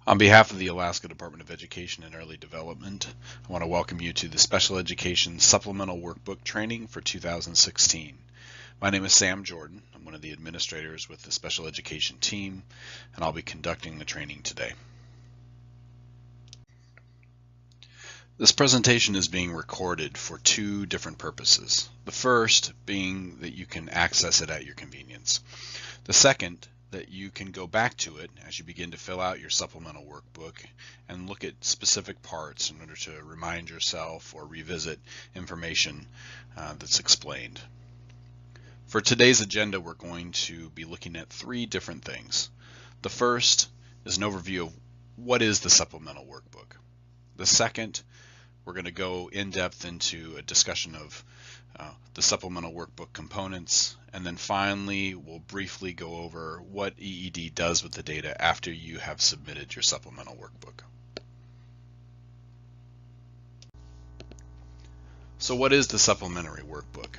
On behalf of the Alaska Department of Education and Early Development, I want to welcome you to the Special Education Supplemental Workbook Training for 2016. My name is Sam Jordan. I'm one of the administrators with the Special Education team, and I'll be conducting the training today. This presentation is being recorded for two different purposes. The first being that you can access it at your convenience. The second, that you can go back to it as you begin to fill out your supplemental workbook and look at specific parts in order to remind yourself or revisit information that's explained. For today's agenda, we're going to be looking at three different things. The first is an overview of what is the supplemental workbook. The second, we're going to go in depth into a discussion of the supplemental workbook components, and then finally we'll briefly go over what EED does with the data after you have submitted your supplemental workbook. So what is the supplementary workbook?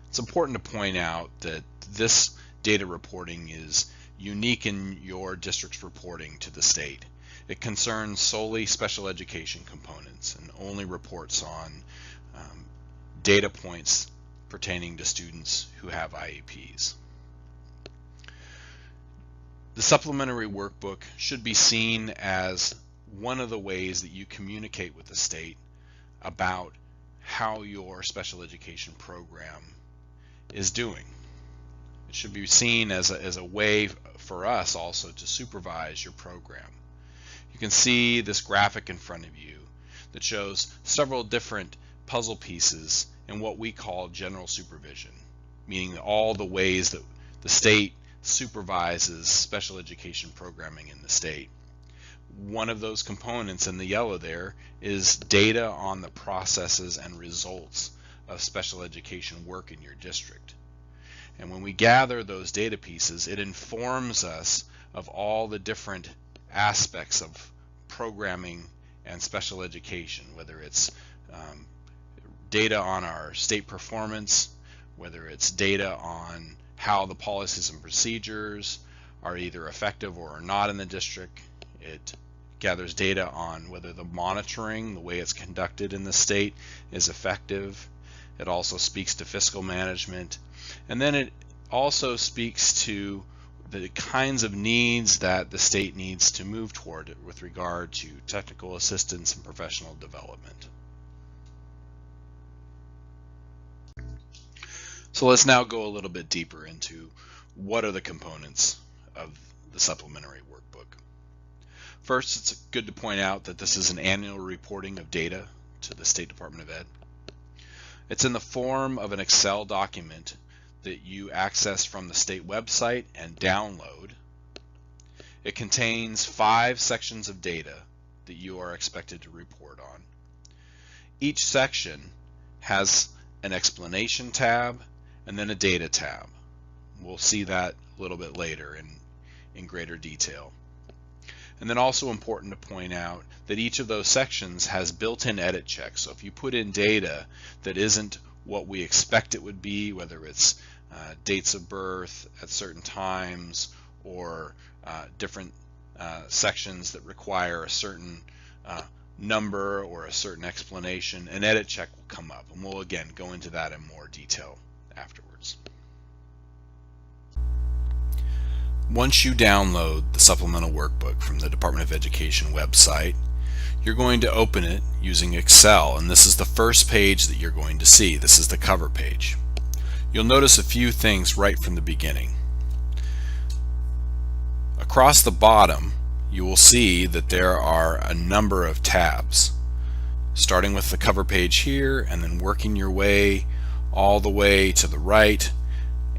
It's important to point out that this data reporting is unique in your district's reporting to the state. It concerns solely special education components and only reports on data points pertaining to students who have IEPs. The supplementary workbook should be seen as one of the ways that you communicate with the state about how your special education program is doing. It should be seen as a way for us also to supervise your program. You can see this graphic in front of you that shows several different puzzle pieces in what we call general supervision, meaning all the ways that the state supervises special education programming in the state. One of those components in the yellow there is data on the processes and results of special education work in your district. And when we gather those data pieces, it informs us of all the different aspects of programming and special education, whether it's data on our state performance, whether it's data on how the policies and procedures are either effective or are not in the district. It gathers data on whether the monitoring, the way it's conducted in the state, is effective. It also speaks to fiscal management, and then it also speaks to the kinds of needs that the state needs to move toward with regard to technical assistance and professional development. So let's now go a little bit deeper into what are the components of the supplementary workbook. First, it's good to point out that this is an annual reporting of data to the State Department of Ed. It's in the form of an Excel document that you access from the state website and download. It contains 5 sections of data that you are expected to report on. Each section has an explanation tab and then a data tab. We'll see that a little bit later in greater detail. And then also important to point out that each of those sections has built-in edit checks. So if you put in data that isn't what we expect it would be, whether it's dates of birth at certain times or different sections that require a certain number or a certain explanation, an edit check will come up, and we'll again go into that in more detail afterwards. Once you download the supplemental workbook from the Department of Education website, you're going to open it using Excel, and this is the first page that you're going to see. This is the cover page. You'll notice a few things right from the beginning. Across the bottom, you will see that there are a number of tabs, starting with the cover page here and then working your way all the way to the right.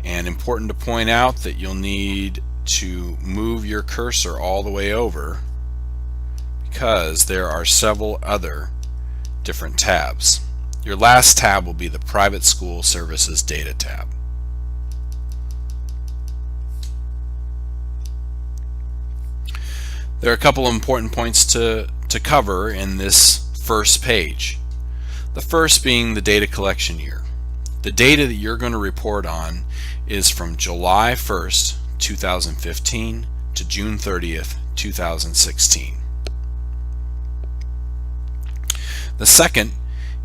And important to point out that you'll need to move your cursor all the way over because there are several other different tabs. Your last tab will be the Private School Services Data tab. There are a couple of important points to cover in this first page. The first being the data collection year. The data that you're going to report on is from July 1st, 2015 to June 30th, 2016. The second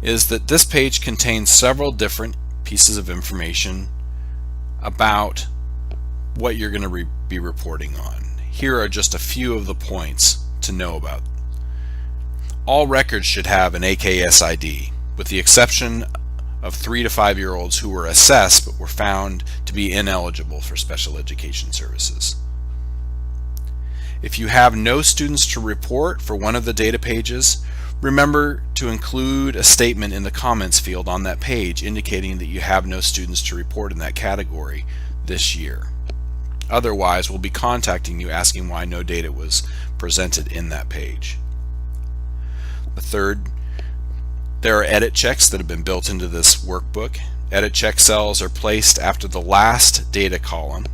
is that this page contains several different pieces of information about what you're going to be reporting on. Here are just a few of the points to know about. All records should have an AKS ID, with the exception of 3 to 5 year olds who were assessed but were found to be ineligible for special education services. If you have no students to report for one of the data pages, remember to include a statement in the comments field on that page indicating that you have no students to report in that category this year. Otherwise, we'll be contacting you asking why no data was presented in that page. The third, there are edit checks that have been built into this workbook. Edit check cells are placed after the last data column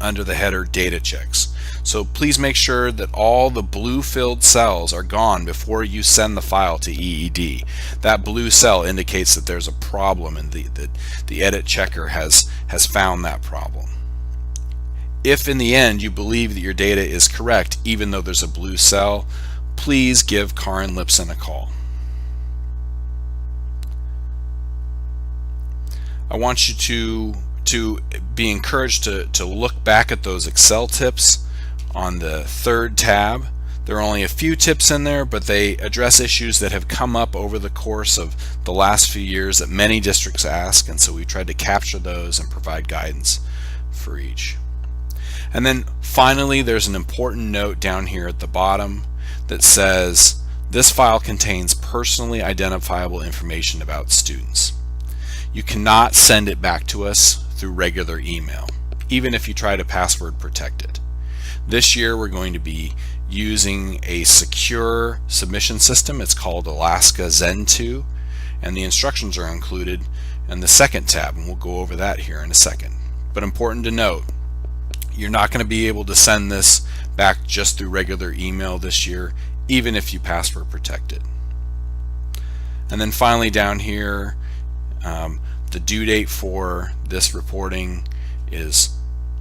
under the header Data Checks. So please make sure that all the blue filled cells are gone before you send the file to EED. That blue cell indicates that there's a problem and the edit checker has found that problem. If in the end you believe that your data is correct, even though there's a blue cell, please give Karin Lipson a call. I want you to be encouraged to look back at those Excel tips on the third tab. There are only a few tips in there, but they address issues that have come up over the course of the last few years that many districts ask, and so we tried to capture those and provide guidance for each. And then finally, there's an important note down here at the bottom that says this file contains personally identifiable information about students. You cannot send it back to us through regular email, even if you try to password protect it. This year we're going to be using a secure submission system. It's called Alaska Zen2, and the instructions are included in the second tab, and we'll go over that here in a second. But important to note, you're not going to be able to send this back just through regular email this year, even if you password protect it. And then finally down here, the due date for this reporting is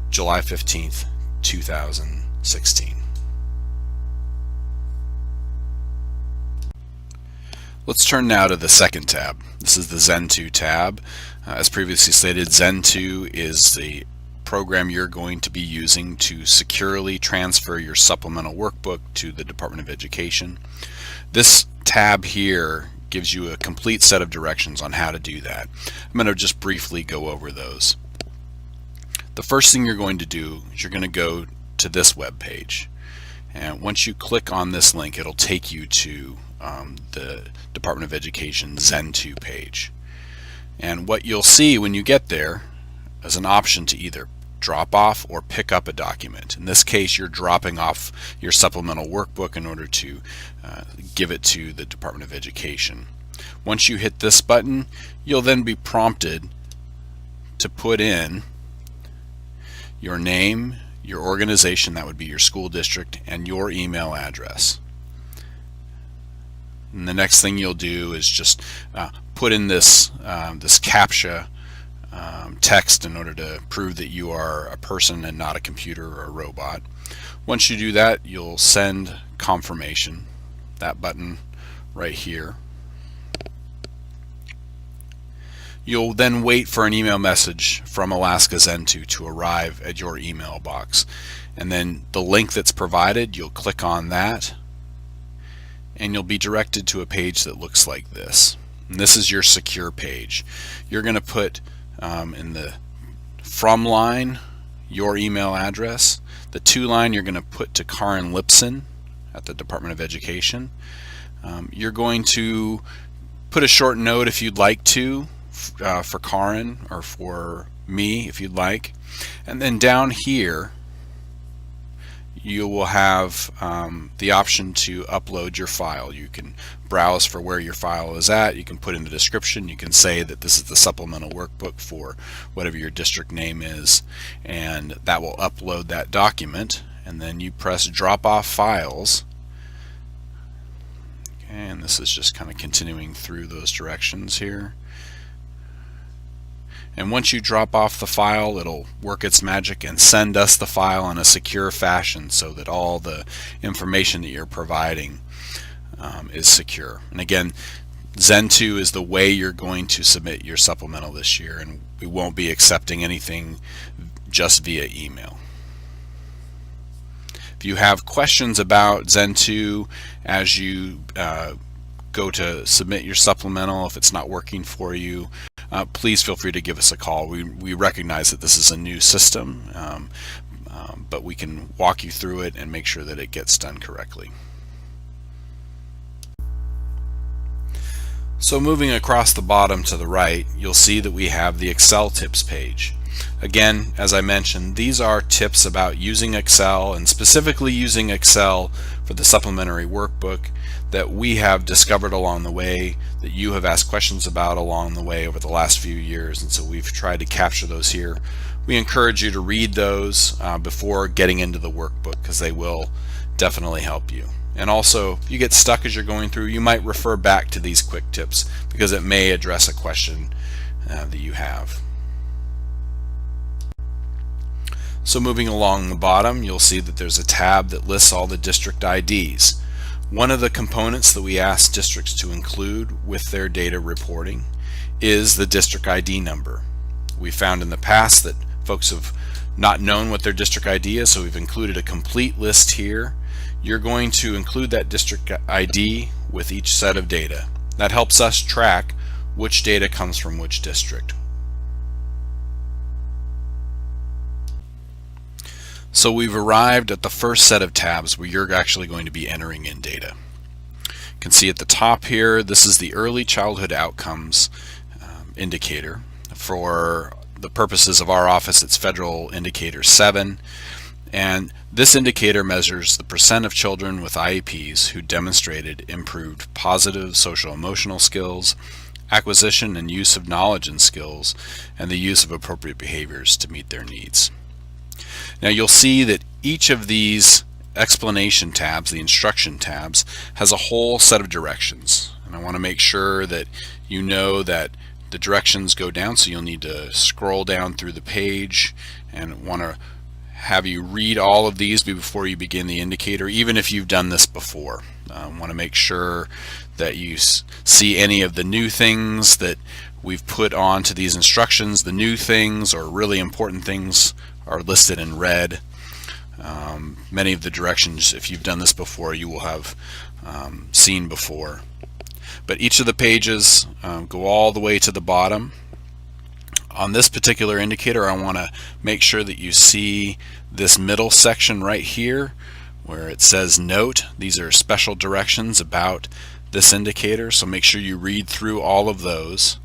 July 15th, 2016. Let's turn now to the second tab. This is the Zen2 tab. As previously stated, Zen2 is the program you're going to be using to securely transfer your supplemental workbook to the Department of Education. This tab here gives you a complete set of directions on how to do that. I'm going to just briefly go over those. The first thing you're going to do is you're going to go to this web page, and once you click on this link, it'll take you to the Department of Education Zen2 page. And what you'll see when you get there is an option to either drop off or pick up a document. In this case, you're dropping off your supplemental workbook in order to give it to the Department of Education. Once you hit this button, you'll then be prompted to put in your name, your organization, that would be your school district, and your email address. And the next thing you'll do is just put in this CAPTCHA text in order to prove that you are a person and not a computer or a robot. Once you do that, you'll send confirmation, that button right here. You'll then wait for an email message from Alaska Zen2 to arrive at your email box, and then the link that's provided, you'll click on that and you'll be directed to a page that looks like this. And this is your secure page. You're going to put in the from line your email address. The to line you're going to put to Karin Lipson at the Department of Education. You're going to put a short note if you'd like to for Karin or for me if you'd like. And then down here you will have the option to upload your file. You can browse for where your file is at. You can put in the description. You can say that this is the supplemental workbook for whatever your district name is, and that will upload that document. And then you press drop off files. Okay, and this is just kind of continuing through those directions here. And once you drop off the file, it'll work its magic and send us the file in a secure fashion so that all the information that you're providing is secure. And again, Zen2 is the way you're going to submit your supplemental this year, and we won't be accepting anything just via email. If you have questions about Zen2 as you go to submit your supplemental, if it's not working for you, please feel free to give us a call. We recognize that this is a new system, but we can walk you through it and make sure that it gets done correctly. So moving across the bottom to the right, you'll see that we have the Excel tips page. Again, as I mentioned, these are tips about using Excel, and specifically using Excel for the supplementary workbook that we have discovered along the way, that you have asked questions about along the way over the last few years, and so we've tried to capture those here. We encourage you to read those before getting into the workbook, because they will definitely help you. And also, if you get stuck as you're going through, you might refer back to these quick tips because it may address a question that you have. So moving along the bottom, you'll see that there's a tab that lists all the district IDs. One of the components that we ask districts to include with their data reporting is the district ID number. We found in the past that folks have not known what their district ID is, so we've included a complete list here. You're going to include that district ID with each set of data. That helps us track which data comes from which district. So we've arrived at the first set of tabs where you're actually going to be entering in data. You can see at the top here, this is the Early Childhood Outcomes indicator. For the purposes of our office, it's Federal Indicator 7. And this indicator measures the percent of children with IEPs who demonstrated improved positive social emotional skills, acquisition and use of knowledge and skills, and the use of appropriate behaviors to meet their needs. Now you'll see that each of these explanation tabs, the instruction tabs, has a whole set of directions. And I want to make sure that you know that the directions go down, so you'll need to scroll down through the page, and want to have you read all of these before you begin the indicator, even if you've done this before. Want to make sure that you see any of the new things that we've put onto these instructions. The new things or really important things are listed in red. Many of the directions, if you've done this before, you will have seen before. But each of the pages go all the way to the bottom. On this particular indicator, I want to make sure that you see this middle section right here where it says note. These are special directions about this indicator, so make sure you read through all of those.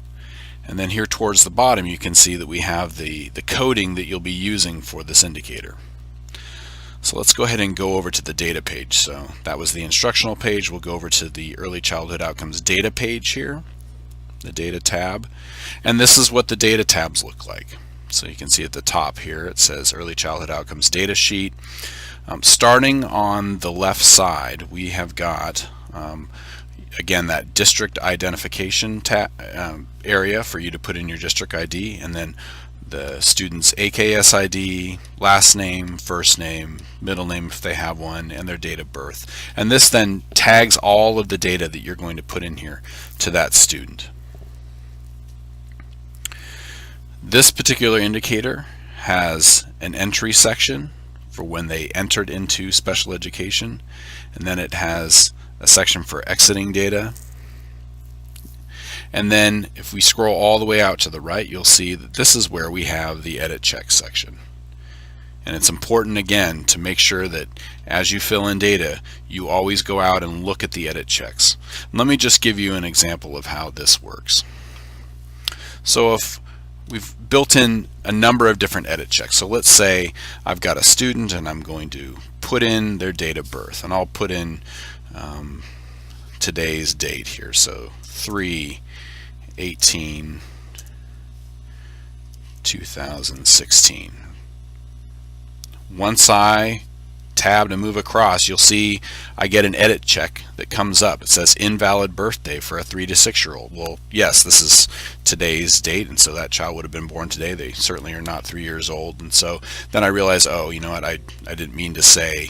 And then here towards the bottom, you can see that we have the coding that you'll be using for this indicator. So let's go ahead and go over to the data page. So that was the instructional page. We'll go over to the Early Childhood Outcomes data page here, the data tab. And this is what the data tabs look like. So you can see at the top here it says Early Childhood Outcomes data sheet. Starting on the left side, we have got again that district identification area for you to put in your district ID, and then the student's AKS ID, last name, first name, middle name if they have one, and their date of birth. And this then tags all of the data that you're going to put in here to that student. This particular indicator has an entry section for when they entered into special education, and then it has a section for exiting data. And then if we scroll all the way out to the right, you'll see that this is where we have the edit check section. And it's important again to make sure that as you fill in data, you always go out and look at the edit checks. And let me just give you an example of how this works. So if we've built in a number of different edit checks. So let's say I've got a student and I'm going to put in their date of birth, and I'll put in today's date here, so 3/18/2016. Once I tab to move across, you'll see I get an edit check that comes up. It says invalid birthday for a 3 to 6-year-old. Well, yes, this is today's date, and so that child would have been born today. They certainly are not 3 years old. And so then I realize, oh, you know what, I didn't mean to say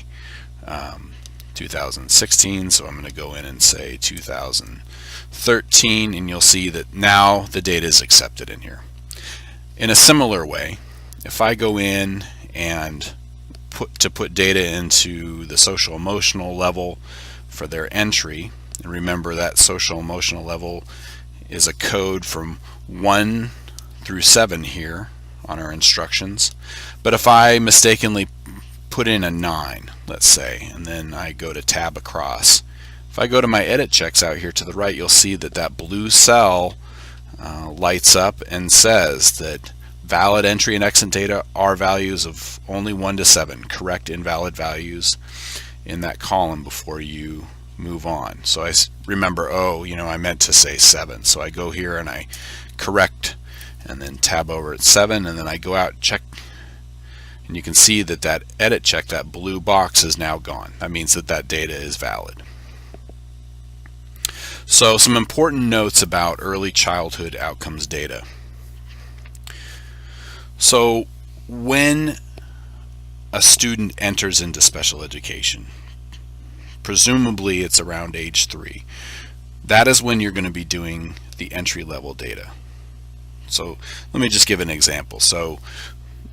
2016, so I'm going to go in and say 2013, and you'll see that now the data is accepted in here. In a similar way, if I go in and put data into the social emotional level for their entry, and remember that social emotional level is a code from 1 through 7 here on our instructions. But if I mistakenly put in a 9, let's say, and then I go to tab across, if I go to my edit checks out here to the right, you'll see that that blue cell lights up and says that valid entry and exit data are values of only 1 to 7, correct invalid values in that column before you move on. So I remember, oh, you know, I meant to say 7, so I go here and I correct and then tab over at 7, and then I go out, check, and you can see that that edit check, that blue box, is now gone. That means that that data is valid. So some important notes about early childhood outcomes data. So when a student enters into special education, presumably it's around age 3, that is when you're going to be doing the entry-level data. So let me just give an example. So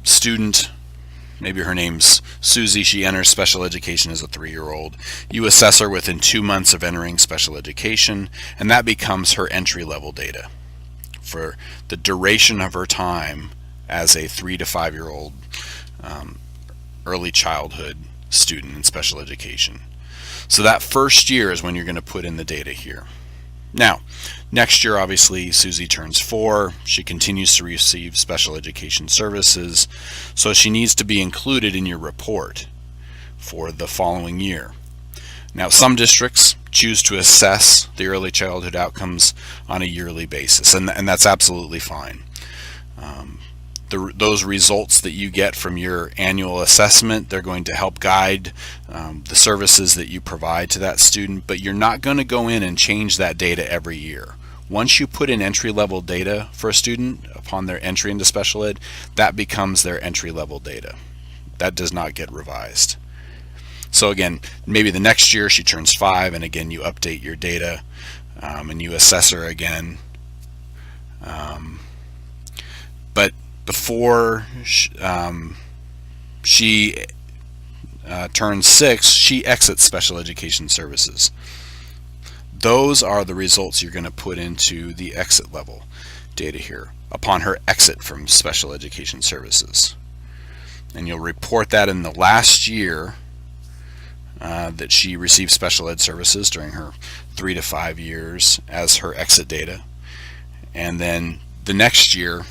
student, maybe her name's Susie, she enters special education as a 3-year-old. You assess her within 2 months of entering special education, and that becomes her entry-level data for the duration of her time as a 3 to 5-year-old early childhood student in special education. So that first year is when you're going to put in the data here. Now, next year, obviously, Susie turns 4. She continues to receive special education services, so she needs to be included in your report for the following year. Now, some districts choose to assess the early childhood outcomes on a yearly basis, and that's absolutely fine. Those results that you get from your annual assessment, they're going to help guide the services that you provide to that student, but you're not going to go in and change that data every year. Once you put in entry-level data for a student upon their entry into special ed, that becomes their entry-level data. That does not get revised. So again, maybe the next year she turns 5, and again you update your data and you assess her again. But before she turns 6, she exits special education services. Those are the results you're going to put into the exit level data here upon her exit from special education services. And you'll report that in the last year that she received special ed services during her 3 to 5 years as her exit data. And then the next year,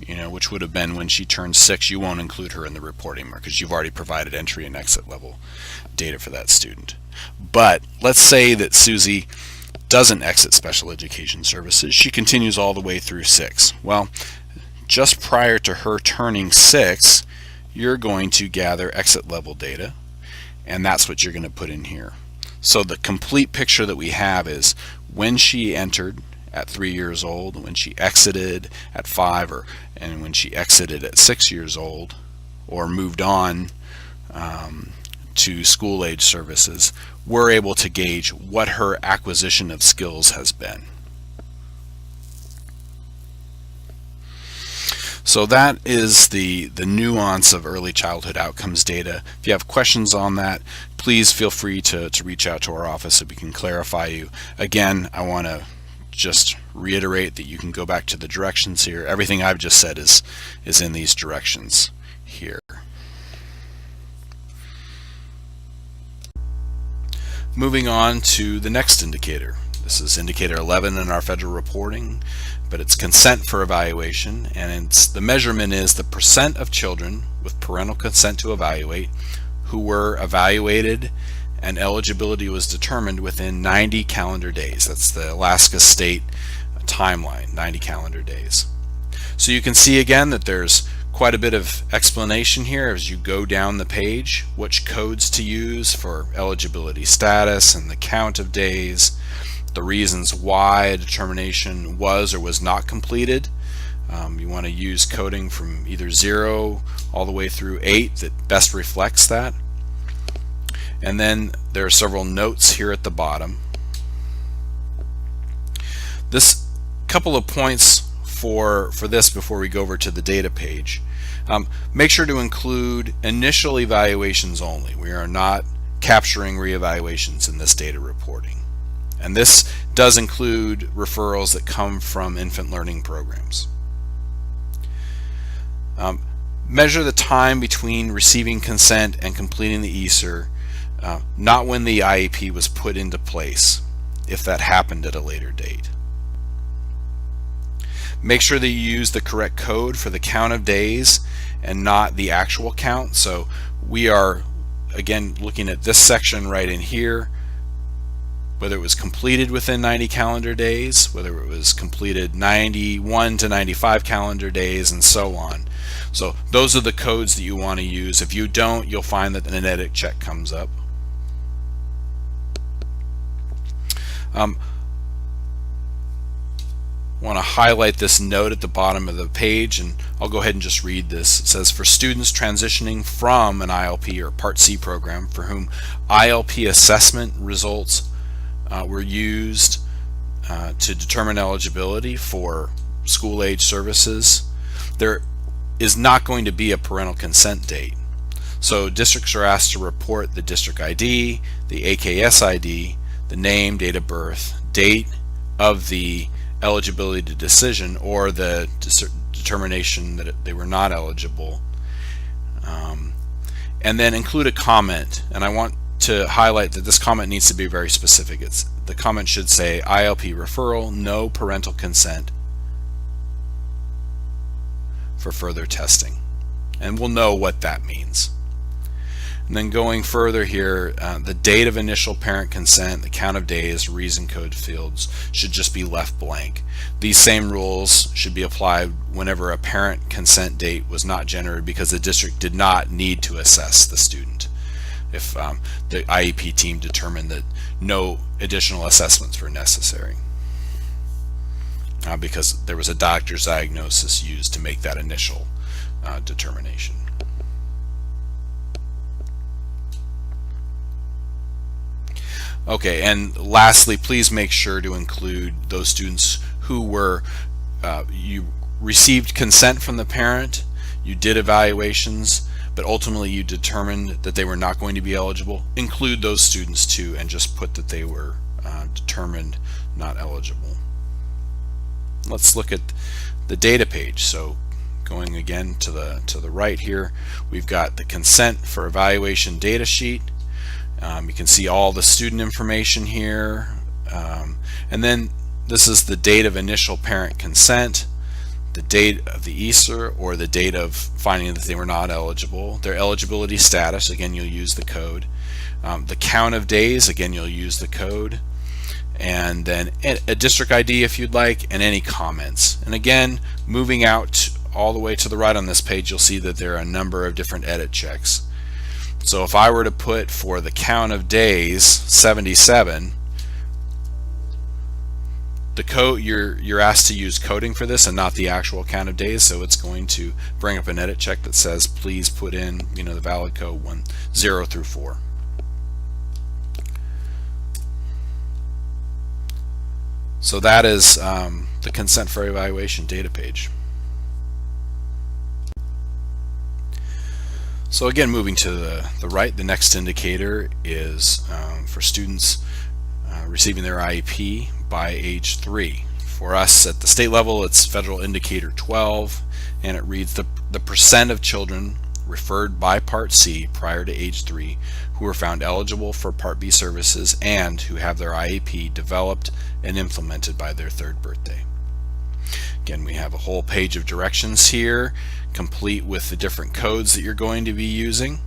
you know, which would have been when she turned 6, you won't include her in the reporting because you've already provided entry and exit level data for that student. But let's say that Susie doesn't exit special education services. She continues all the way through 6. Well, just prior to her turning 6, you're going to gather exit level data, and that's what you're going to put in here. So the complete picture that we have is when she entered at 3 years old, when she exited at 5, and when she exited at 6 years old, or moved on to school age services, we're able to gauge what her acquisition of skills has been. So that is the nuance of early childhood outcomes data. If you have questions on that, please feel free to reach out to our office so we can clarify you. Again, I want to just reiterate that you can go back to the directions here. Everything I've just said is in these directions here. Moving on to the next indicator. This is indicator 11 in our federal reporting, but it's consent for evaluation, and the measurement is the percent of children with parental consent to evaluate who were evaluated and eligibility was determined within 90 calendar days. That's the Alaska State timeline, 90 calendar days. So you can see again that there's quite a bit of explanation here as you go down the page, which codes to use for eligibility status and the count of days, the reasons why a determination was or was not completed. You want to use coding from either 0 all the way through 8 that best reflects that. And then there are several notes here at the bottom. This couple of points for this before we go over to the data page. Make sure to include initial evaluations only. We are not capturing reevaluations in this data reporting. And this does include referrals that come from infant learning programs. Measure the time between receiving consent and completing the ESER, not when the IEP was put into place, if that happened at a later date. Make sure that you use the correct code for the count of days and not the actual count. So we are, again, looking at this section right in here, whether it was completed within 90 calendar days, whether it was completed 91 to 95 calendar days, and so on. So those are the codes that you want to use. If you don't, you'll find that an edit check comes up. Want to highlight this note at the bottom of the page, and I'll go ahead and just read this. It says, for students transitioning from an ILP or Part C program for whom ILP assessment results were used to determine eligibility for school age services, there is not going to be a parental consent date. So districts are asked to report the district ID, the AKS ID, the name, date of birth, date of the eligibility decision, or the determination that they were not eligible, and then include a comment. And I want to highlight that this comment needs to be very specific. The comment should say ILP referral, no parental consent for further testing, and we'll know what that means. And then going further here, the date of initial parent consent, the count of days, reason code fields should just be left blank. These same rules should be applied whenever a parent consent date was not generated because the district did not need to assess the student. If the IEP team determined that no additional assessments were necessary, because there was a doctor's diagnosis used to make that initial determination. Okay, and lastly, please make sure to include those students who were, you received consent from the parent, you did evaluations, but ultimately you determined that they were not going to be eligible. Include those students too, and just put that they were determined not eligible. Let's look at the data page. So going again to the right here, we've got the consent for evaluation data sheet. You can see all the student information here, and then this is the date of initial parent consent, the date of the ESER, or the date of finding that they were not eligible, their eligibility status, again you'll use the code, the count of days, again you'll use the code, and then a district ID if you'd like, and any comments. And again, moving out all the way to the right on this page, you'll see that there are a number of different edit checks. So if I were to put for the count of days 77, the code you're asked to use coding for this and not the actual count of days, so it's going to bring up an edit check that says please put in the valid code 0 through 4. So that is the consent for evaluation data page. So again, moving to the right, the next indicator is for students receiving their IEP by age 3. For us at the state level, it's Federal Indicator 12, and it reads the percent of children referred by Part C prior to age 3 who are found eligible for Part B services and who have their IEP developed and implemented by their 3rd birthday. Again, we have a whole page of directions here, complete with the different codes that you're going to be using,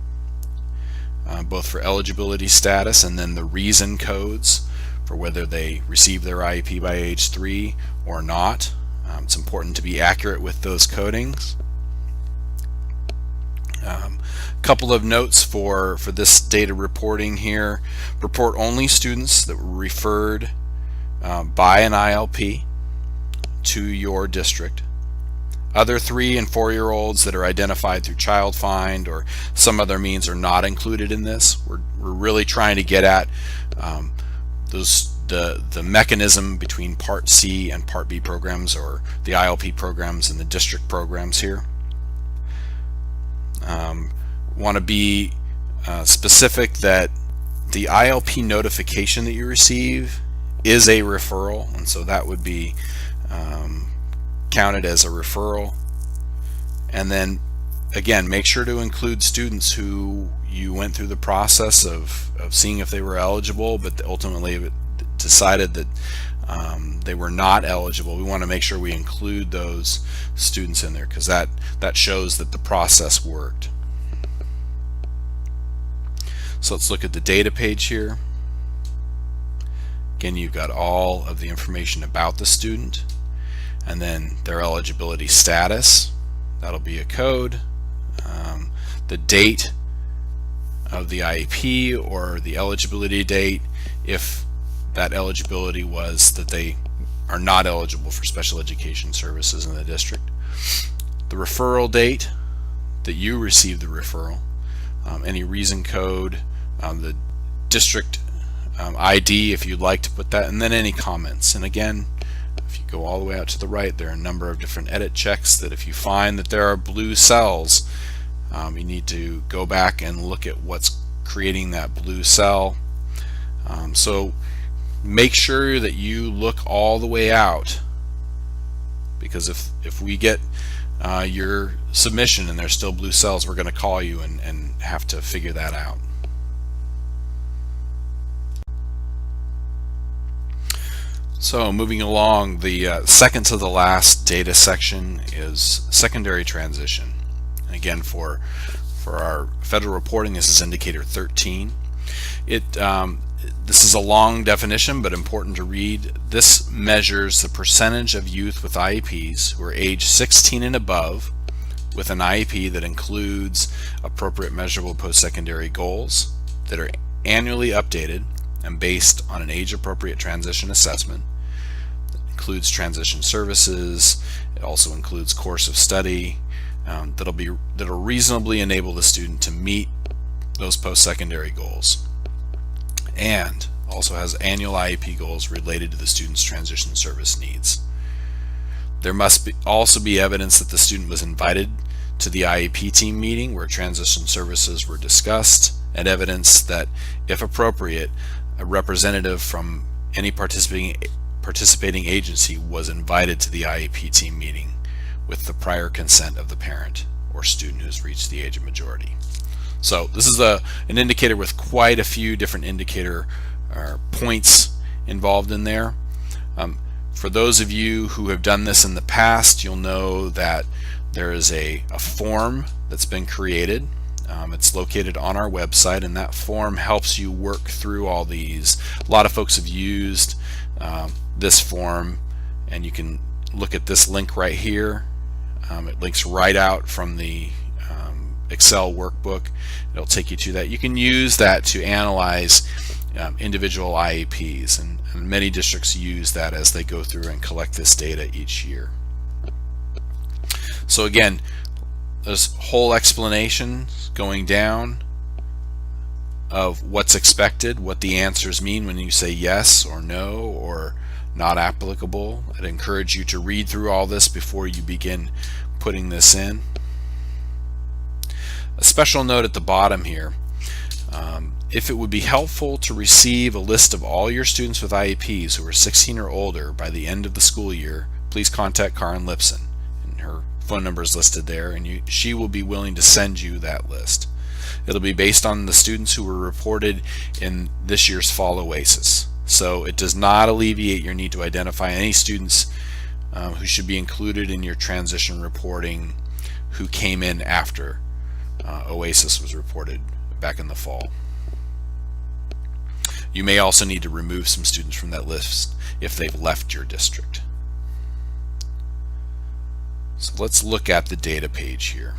both for eligibility status and then the reason codes for whether they receive their IEP by age 3 or not. It's important to be accurate with those codings. Couple of notes for this data reporting here. Report only students that were referred by an ILP to your district. Other 3- and 4-year-olds that are identified through Child Find or some other means are not included in this. We're really trying to get at the mechanism between Part C and Part B programs, or the ILP programs and the district programs here. Want to be specific that the ILP notification that you receive is a referral, and so that would be counted as a referral. And then again, make sure to include students who you went through the process of seeing if they were eligible, but ultimately decided that they were not eligible. We want to make sure we include those students in there, because that shows that the process worked. So let's look at the data page here. Again, you've got all of the information about the student, and then their eligibility status. That'll be a code. The date of the IEP or the eligibility date, if that eligibility was that they are not eligible for special education services in the district. The referral date that you received the referral, any reason code, the district ID if you'd like to put that, and then any comments. And again, if you go all the way out to the right, there are a number of different edit checks that if you find that there are blue cells, you need to go back and look at what's creating that blue cell. So make sure that you look all the way out, because if we get your submission and there's still blue cells, we're going to call you and have to figure that out. So moving along, the second to the last data section is secondary transition. And again, for our federal reporting, this is indicator 13. This is a long definition, but important to read. This measures the percentage of youth with IEPs who are age 16 and above with an IEP that includes appropriate measurable post-secondary goals that are annually updated and based on an age-appropriate transition assessment. It includes transition services. It also includes course of study that'll reasonably enable the student to meet those post-secondary goals, and also has annual IEP goals related to the student's transition service needs. There must also be evidence that the student was invited to the IEP team meeting where transition services were discussed, and evidence that, if appropriate, a representative from any participating agency was invited to the IEP team meeting with the prior consent of the parent or student who's reached the age of majority. So this is an indicator with quite a few different indicator points involved in there. For those of you who have done this in the past, you'll know that there is a form that's been created. It's located on our website, and that form helps you work through all these. A lot of folks have used this form, and you can look at this link right here. It links right out from the Excel workbook. It'll take you to that. You can use that to analyze individual IEPs, and many districts use that as they go through and collect this data each year. So again, there's whole explanation going down of what's expected, what the answers mean when you say yes or no or not applicable. I'd encourage you to read through all this before you begin putting this in. A special note at the bottom here, if it would be helpful to receive a list of all your students with IEPs who are 16 or older by the end of the school year, please contact Karen Lipson, and her phone number is listed there, and she will be willing to send you that list. It'll be based on the students who were reported in this year's Fall OASIS. So it does not alleviate your need to identify any students who should be included in your transition reporting who came in after OASIS was reported back in the fall. You may also need to remove some students from that list if they've left your district. So let's look at the data page here.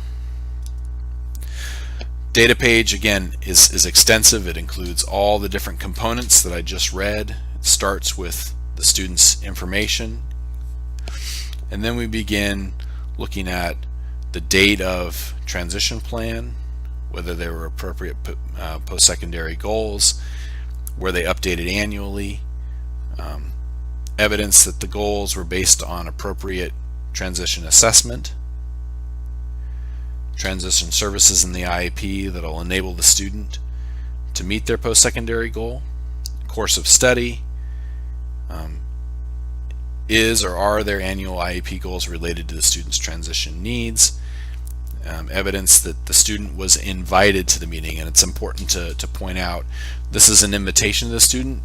Data page, again, is extensive. It includes all the different components that I just read. It starts with the student's information, and then we begin looking at the date of transition plan, whether they were appropriate post-secondary goals, were they updated annually, evidence that the goals were based on appropriate transition assessment, transition services in the IEP that will enable the student to meet their post-secondary goal, course of study, is or are their annual IEP goals related to the student's transition needs, evidence that the student was invited to the meeting. And it's important to point out, this is an invitation to the student.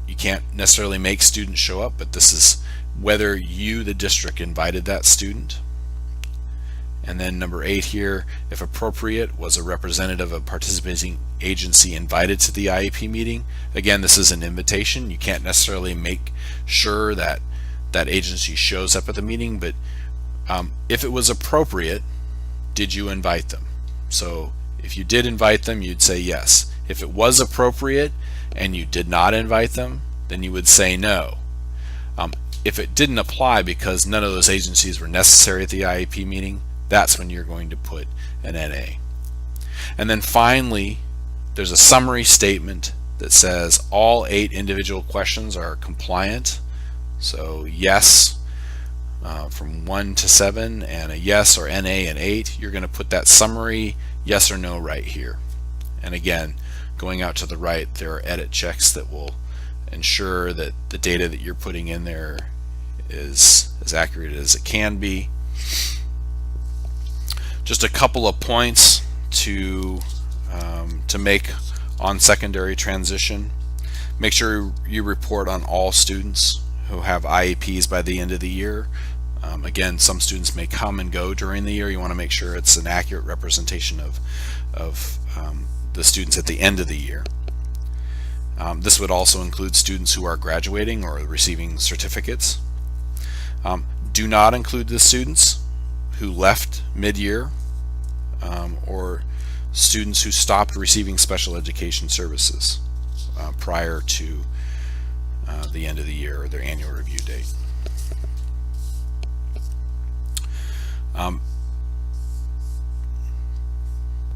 You can't necessarily make students show up, but this is whether you, the district, invited that student. And then number 8 here, if appropriate, was a representative of a participating agency invited to the IEP meeting. Again, this is an invitation. You can't necessarily make sure that that agency shows up at the meeting, but if it was appropriate, did you invite them? So if you did invite them, you'd say yes. If it was appropriate and you did not invite them, then you would say no. If it didn't apply because none of those agencies were necessary at the IEP meeting, that's when you're going to put an NA. And then finally, there's a summary statement that says all 8 individual questions are compliant. So yes, from 1 to 7, and a yes or NA and 8. You're going to put that summary yes or no right here. And again, going out to the right, there are edit checks that will ensure that the data that you're putting in there is as accurate as it can be. Just a couple of points to make on secondary transition. Make sure you report on all students who have IEPs by the end of the year. Again, some students may come and go during the year. You want to make sure it's an accurate representation of the students at the end of the year. This would also include students who are graduating or receiving certificates. Do not include the students who left mid-year or students who stopped receiving special education services prior to the end of the year or their annual review date.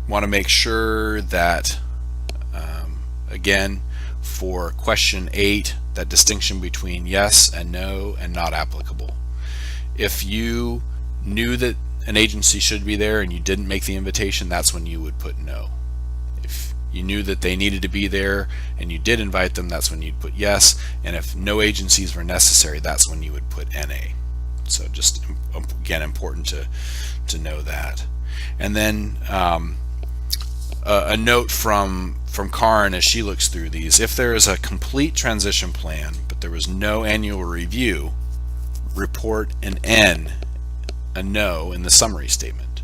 Want to make sure that again, for question 8, that distinction between yes and no and not applicable. If you knew that an agency should be there and you didn't make the invitation, that's when you would put no. If you knew that they needed to be there and you did invite them, that's when you'd put yes. And if no agencies were necessary, that's when you would put NA. So just again, important to know that. And then a note from Karen as she looks through these: if there is a complete transition plan but there was no annual review, report an N, a no, in the summary statement.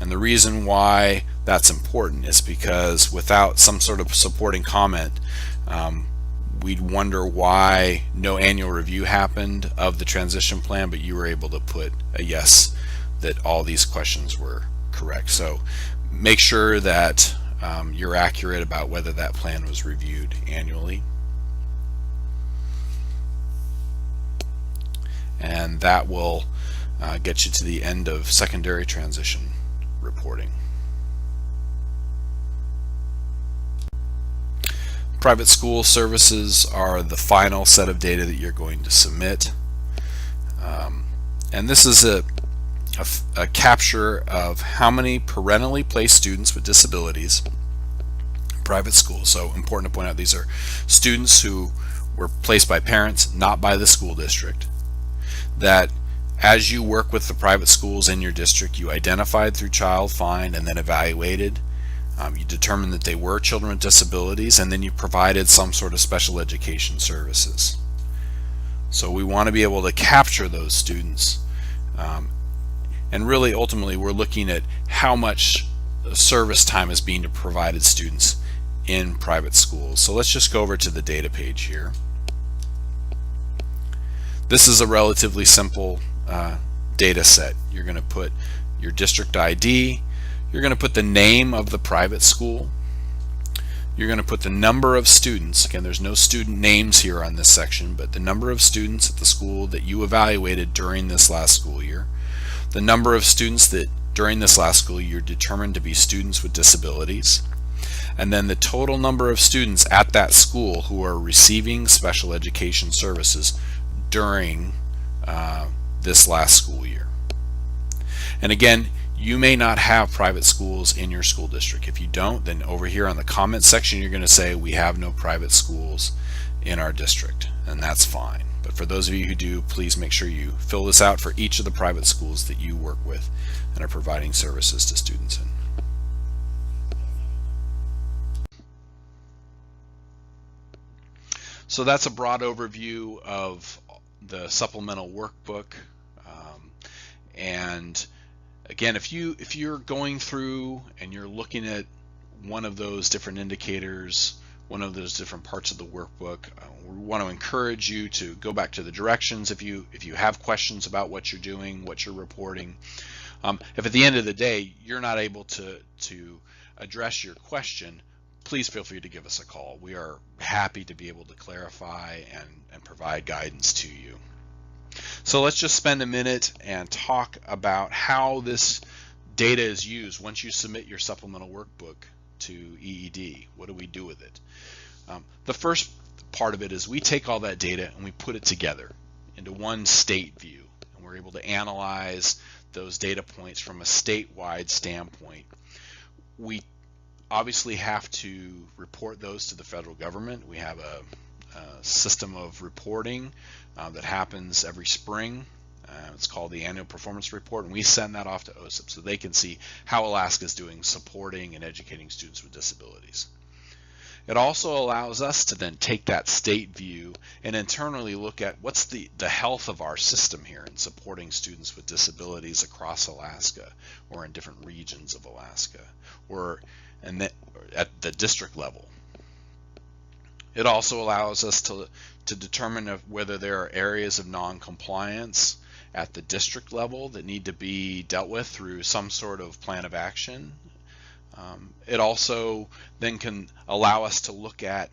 And the reason why that's important is because without some sort of supporting comment, we'd wonder why no annual review happened of the transition plan, but you were able to put a yes, that all these questions were correct. So make sure that you're accurate about whether that plan was reviewed annually. And that will get you to the end of secondary transition reporting. Private school services are the final set of data that you're going to submit. And this is a capture of how many parentally placed students with disabilities in private schools. So important to point out, these are students who were placed by parents, not by the school district. That as you work with the private schools in your district, you identified through Child Find and then evaluated. You determined that they were children with disabilities, and then you provided some sort of special education services. So we want to be able to capture those students. And really, ultimately, we're looking at how much service time is being provided students in private schools. So let's just go over to the data page here. This is a relatively simple data set. You're going to put your district ID, You're going to put the name of the private school. You're going to put the number of students. Again, there's no student names here on this section, but the number of students at the school that you evaluated during this last school year. The number of students that during this last school year determined to be students with disabilities. And then the total number of students at that school who are receiving special education services during this last school year. And again, you may not have private schools in your school district. If you don't, then over here on the comment section, you're going to say we have no private schools in our district, and that's fine. But for those of you who do, please make sure you fill this out for each of the private schools that you work with and are providing services to students in. So that's a broad overview of the supplemental workbook. And again, if you're going through and you're looking at one of those different indicators, one of those different parts of the workbook, we want to encourage you to go back to the directions if you have questions about what you're doing, what you're reporting. If at the end of the day you're not able to address your question, please feel free to give us a call. We are happy to be able to clarify and provide guidance to you. So let's just spend a minute and talk about how this data is used once you submit your supplemental workbook to EED. What do we do with it? The first part of it is we take all that data and we put it together into one state view, and we're able to analyze those data points from a statewide standpoint. We obviously have to report those to the federal government. We have a system of reporting that happens every spring. It's called the Annual Performance Report, and we send that off to OSIP so they can see how Alaska is doing supporting and educating students with disabilities. It also allows us to then take that state view and internally look at what's the health of our system here in supporting students with disabilities across Alaska or in different regions of Alaska or at the district level. It also allows us to determine whether there are areas of non-compliance at the district level that need to be dealt with through some sort of plan of action. It also then can allow us to look at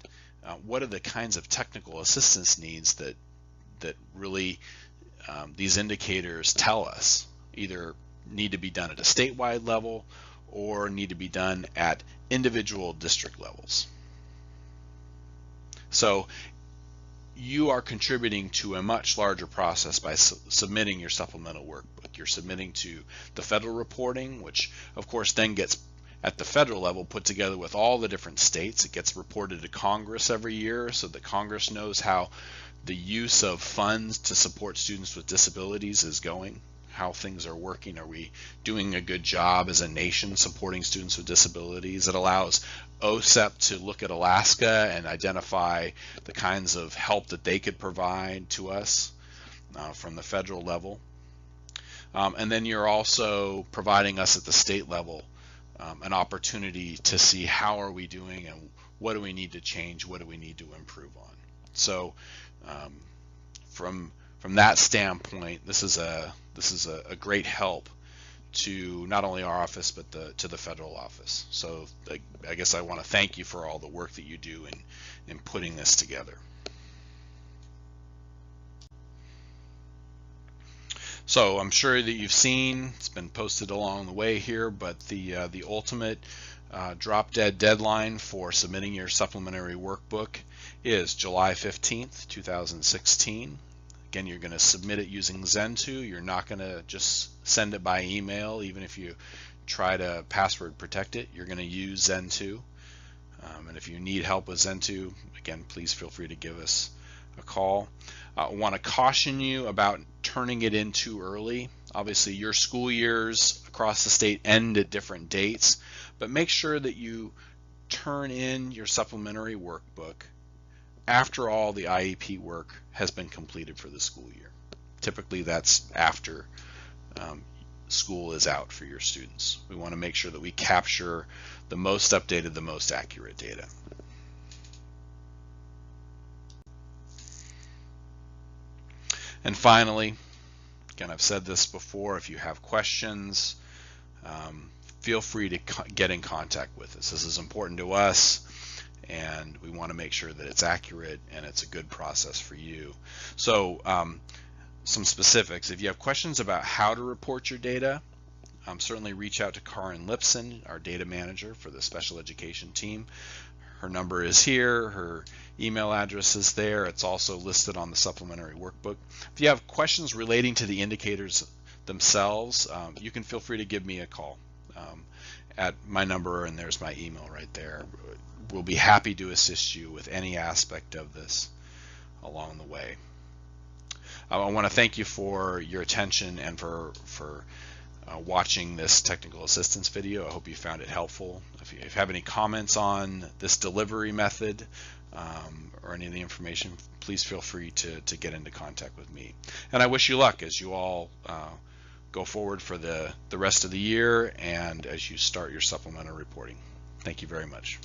what are the kinds of technical assistance needs that really these indicators tell us either need to be done at a statewide level or need to be done at individual district levels. So you are contributing to a much larger process by submitting your supplemental workbook. You're submitting to the federal reporting, which of course then gets at the federal level put together with all the different states. It gets reported to Congress every year so that Congress knows how the use of funds to support students with disabilities is going, how things are working. Are we doing a good job as a nation supporting students with disabilities? It allows OSEP to look at Alaska and identify the kinds of help that they could provide to us from the federal level. And then you're also providing us at the state level an opportunity to see how are we doing and what do we need to change, what do we need to improve on. So from that standpoint, this is a great help to not only our office but to the federal office. So I guess I want to thank you for all the work that you do in putting this together. So I'm sure that you've seen, it's been posted along the way here, but the ultimate drop dead deadline for submitting your supplementary workbook is July 15th, 2016. Again, you're going to submit it using Zentu. You're not going to just send it by email, even if you try to password protect it. You're going to use Zentu. And if you need help with Zentu, again, please feel free to give us a call. I want to caution you about turning it in too early. Obviously, your school years across the state end at different dates, but make sure that you turn in your supplementary workbook after all the IEP work has been completed for the school year. Typically that's after school is out for your students. We want to make sure that we capture the most updated, the most accurate data. And finally, again, I've said this before, if you have questions, feel free to get in contact with us. This is important to us, and we want to make sure that it's accurate and it's a good process for you. So some specifics: if you have questions about how to report your data, certainly reach out to Karin Lipson, our data manager for the special education team. Her number is here, her email address is there, it's also listed on the supplementary workbook. If you have questions relating to the indicators themselves, you can feel free to give me a call at my number, and there's my email right there. We'll be happy to assist you with any aspect of this along the way. I want to thank you for your attention and for watching this technical assistance video. I hope you found it helpful. If you have any comments on this delivery method or any of the information, please feel free to get into contact with me. And I wish you luck as you all go forward for the rest of the year and as you start your supplemental reporting. Thank you very much.